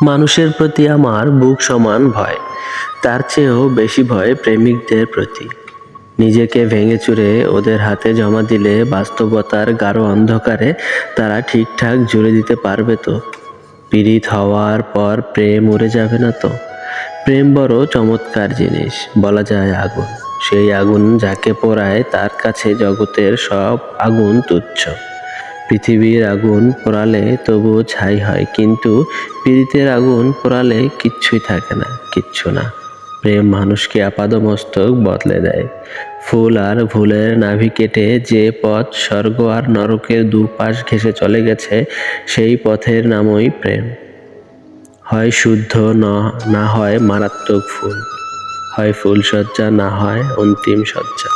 মানুষের প্রতি আমার বুক সমান ভয়, তার চেয়েও বেশি ভয় প্রেমিকদের প্রতি। নিজেকে ভেঙে চুরে ওদের হাতে জমা দিলে বাস্তবতার গাঢ় অন্ধকারে তারা ঠিকঠাক জুড়ে দিতে পারবে তো? পীড়িত হওয়ার পর প্রেম উড়ে যাবে না তো? প্রেম বড় চমৎকার জিনিস, বলা যায় আগুন। সেই আগুন যাকে পোড়ায় তার কাছে জগতের সব আগুন তুচ্ছ। পৃথিবীর আগুন পোড়ালে তবুও ছাই হয়, কিন্তু পীড়িতের আগুন পোড়ালে কিচ্ছুই থাকে না, কিচ্ছু না। প্রেম মানুষকে আপাদমস্তক বদলে দেয়। ফুল আর ভুলের নাভি কেটে যে পথ স্বর্গ আর নরকের দুপাশ ঘেঁষে চলে গেছে, সেই পথের নামই প্রেম। হয় শুদ্ধ, না হয় মারাত্মক ফুল, হয় ফুলশয্যা, না হয় অন্তিম শয্যা।